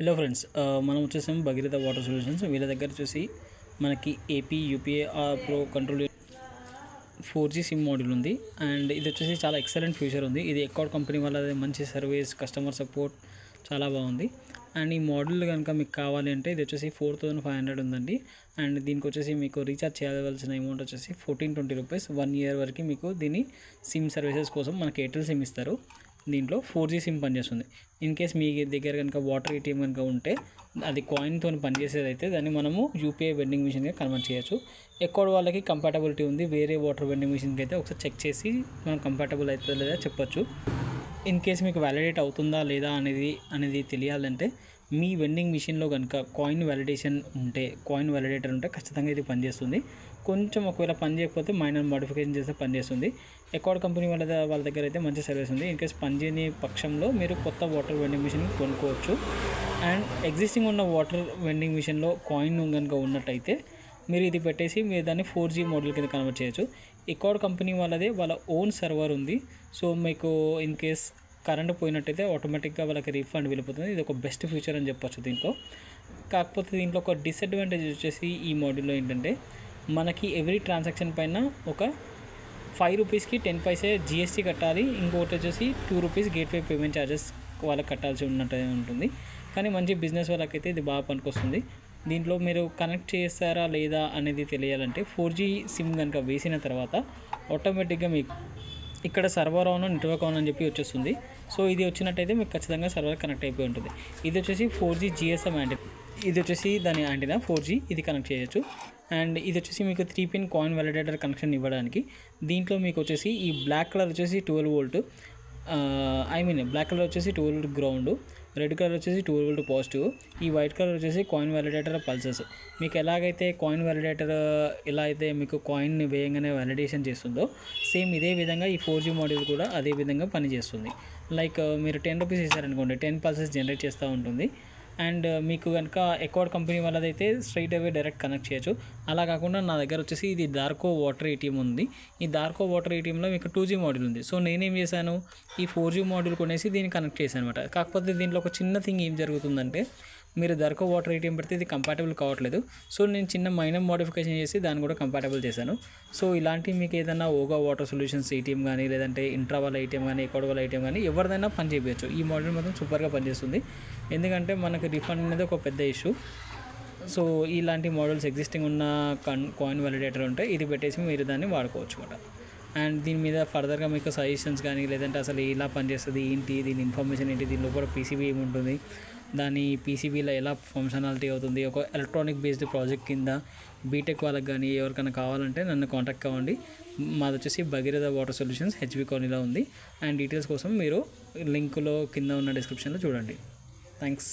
Hello friends, మనం వచ్చేసాము Bhagiratha water solutions. వీళ్ళ దగ్గర చూసి మనకి ఏపీ యూపీఏ pro control 4G SIM model ఉంది. అండ్ ఇది వచ్చేసి చాలా ఎక్సలెంట్ ఫ్యూచర్ ఉంది. ఇది ఎక్కడ్ కంపెనీ వాళ్ళది, మంచి సర్వీస్, కస్టమర్ సపోర్ట్ చాలా బాగుంది. అండ్ ఈ మోడల్ కనుక మీకు కావాలి అంటే ఇది వచ్చేసి 4500 ఉందండి. అండ్ దీనికి వచ్చేసి మీకు రీఛార్జ్ చేయవలసిన అమౌంట్ వచ్చేసి 1420 రూపీస్. 1 ఇయర్ వరకు మీకు దీని సిమ్ సర్వీసెస్ కోసం మనకి ఎయిర్టెల్ సిమ్ ఇస్తారు. దీంట్లో 4G సిమ్ పనిచేస్తుంది. ఇన్ కేస్ మీ దగ్గర కనుక వాటర్ ఏటీఎం కనుక ఉంటే అది కాయిన్తో పనిచేసేది అయితే దాన్ని మనము యూపీఐ వెండింగ్ మిషన్గా కన్వర్ట్ చేయొచ్చు. ఎక్కువ వాళ్ళకి కంపాటబిలిటీ ఉంది. వేరే వాటర్ వెండింగ్ మిషన్కి అయితే ఒకసారి చెక్ చేసి మనం కంపాటబుల్ అవుతుందా లేదా చెప్పొచ్చు. ఇన్ కేస్ మీకు వ్యాలిడేట్ అవుతుందా లేదా అనేది తెలియాలంటే మీ వెండింగ్ మిషన్లో కనుక కాయిన్ వ్యాలిడేటర్ ఉంటే ఖచ్చితంగా ఇది పనిచేస్తుంది. కొంచెం ఒకవేళ పని చేయకపోతే మైనర్ మోడిఫికేషన్ చేస్తే పనిచేస్తుంది. ఎక్కడ్ కంపెనీ వాళ్ళ దగ్గర అయితే మంచి సర్వీస్ ఉంది. ఇన్ కేస్ పనిచేయని పక్షంలో మీరు కొత్త వాటర్ వెండింగ్ మిషన్ కొనుక్కోవచ్చు. అండ్ ఎగ్జిస్టింగ్ ఉన్న వాటర్ వెండింగ్ మిషన్లో కాయిన్ కనుక ఉన్నట్టయితే మీరు ఇది పెట్టేసి మీరు దాన్ని 4G మోడల్ కింద కన్వర్ట్ చేయొచ్చు. ఎక్కడ్ కంపెనీ వాళ్ళ ఓన్ సర్వర్ ఉంది. సో మీకు ఇన్ కేస్ కరెంట్ పోయినట్టయితే ఆటోమేటిక్గా వాళ్ళకి రీఫండ్ వెళ్ళిపోతుంది. ఇది ఒక బెస్ట్ ఫీచర్ అని చెప్పొచ్చు దీంట్లో. కాకపోతే దీంట్లో ఒక డిసడ్వాంటేజ్ వచ్చేసి ఈ మోడల్లో ఏంటంటే మనకి ఎవ్రీ ట్రాన్సాక్షన్ పైన ఒక 5 రూపీస్కి 10 పైసే జిఎస్టీ కట్టాలి. ఇంకొకటి వచ్చేసి 2 రూపీస్ గేట్వే పేమెంట్ ఛార్జెస్ వాళ్ళకి కట్టాల్సి ఉన్నట్టు ఉంటుంది. కానీ మంచి బిజినెస్ వాళ్ళకైతే ఇది బాగా పనికొస్తుంది. దీంట్లో మీరు కనెక్ట్ చేస్తారా లేదా అనేది తెలియాలంటే 4G సిమ్ కనుక వేసిన తర్వాత ఆటోమేటిక్గా మీకు ఇక్కడ సర్వర్ ఆన్, నెట్వర్క్ ఆన్ అని చెప్పి వచ్చేస్తుంది. సో ఇది వచ్చినట్టయితే మీకు ఖచ్చితంగా సర్వర్ కనెక్ట్ అయిపోయి ఉంటుంది. ఇది వచ్చేసి 4G GSM యాంటీనా. ఇది వచ్చేసి దాని యాంటీనా 4G, ఇది కనెక్ట్ చేయొచ్చు. అండ్ ఇది వచ్చేసి మీకు 3 పిన్ కాయిన్ వ్యాలిడేటర్ కనెక్షన్ ఇవ్వడానికి. దీంట్లో మీకు వచ్చేసి ఈ బ్లాక్ కలర్ వచ్చేసి 12 వోల్ట్, బ్లాక్ కలర్ వచ్చేసి 12 వోల్ట్ గ్రౌండ్, రెడ్ కలర్ వచ్చేసి 12 వోల్ట్ పాజిటివ్, ఈ వైట్ కలర్ వచ్చేసి కాయిన్ వ్యాలిడేటర్ పల్సెస్. మీకు ఎలాగైతే కాయిన్ వ్యాలిడేటర్ ఎలా అయితే మీకు కాయిన్ని వేయంగానే వ్యాలిడేషన్ చేస్తుందో సేమ్ ఇదే విధంగా ఈ 4G మోడల్ కూడా అదే విధంగా పనిచేస్తుంది. లైక్ మీరు 10 రూపీస్ ఇస్తారనుకోండి, 10 పల్సెస్ జనరేట్ చేస్తూ ఉంటుంది. అండ్ మీకు కనుక ఎక్కడ్ కంపెనీ వాళ్ళదైతే స్ట్రైట్ అవే డైరెక్ట్ కనెక్ట్ చేయొచ్చు. అలా కాకుండా నా దగ్గర వచ్చేసి ఇది దార్కో వాటర్ ఏటీఎం ఉంది. ఈ దార్కో వాటర్ ఏటీఎంలో మీకు 2G మోడల్ ఉంది. సో నేనేం చేశాను, ఈ 4G మోడల్ కొనేసి దీన్ని కనెక్ట్ చేశాను అనమాట. కాకపోతే దీంట్లో ఒక చిన్న థింగ్ ఏం జరుగుతుందంటే మీరు దార్కో వాటర్ ఏటీఎం పెడితే ఇది కంపాటబుల్ కావట్లేదు. సో నేను చిన్న మైనర్ మోడిఫికేషన్ చేసి దాన్ని కూడా కంపాటబుల్ చేశాను. సో ఇలాంటివి మీకు ఏదైనా ఓగా వాటర్ సొల్యూషన్స్ ఏటీఎం కానీ, లేదంటే ఇంట్రా వాళ్ళ ఏటీఎం కానీ, ఎక్కడ్ వాళ్ళ ఏటీఎం కానీ ఎవరిదైనా పని చేయవచ్చు. ఈ మోడల్ మాత్రం సూపర్గా పనిచేస్తుంది. ఎందుకంటే మనకు రిఫండ్ అనేది ఒక పెద్ద ఇష్యూ. సో ఇలాంటి మోడల్స్ ఎగ్జిస్టింగ్ ఉన్న కాయిన్ వ్యాలిడేటర్ ఉంటే ఇది పెట్టేసి మీరు దాన్ని వాడుకోవచ్చు అన్నమాట. అండ్ దీని మీద ఫర్దర్గా మీకు సజెషన్స్ కానీ, లేదంటే అసలు ఎలా పనిచేస్తుంది ఏంటి, దీని ఇన్ఫర్మేషన్ ఏంటి, దీని లోపల పీసీబీ ఏముంటుంది, దాని పీసీబీలో ఎలా ఫంక్షనాలిటీ అవుతుంది, ఒక ఎలక్ట్రానిక్ బేస్డ్ ప్రాజెక్ట్ కింద బీటెక్ వాళ్ళకి కానీ ఎవరికైనా కావాలంటే నన్ను కాంటాక్ట్ కావండి. మాది వచ్చేసి భగీరథ వాటర్ సొల్యూషన్స్ HB కాలనీలో ఉంది. అండ్ డీటెయిల్స్ కోసం మీరు లింకులో కింద ఉన్న డిస్క్రిప్షన్లో చూడండి. థ్యాంక్స్.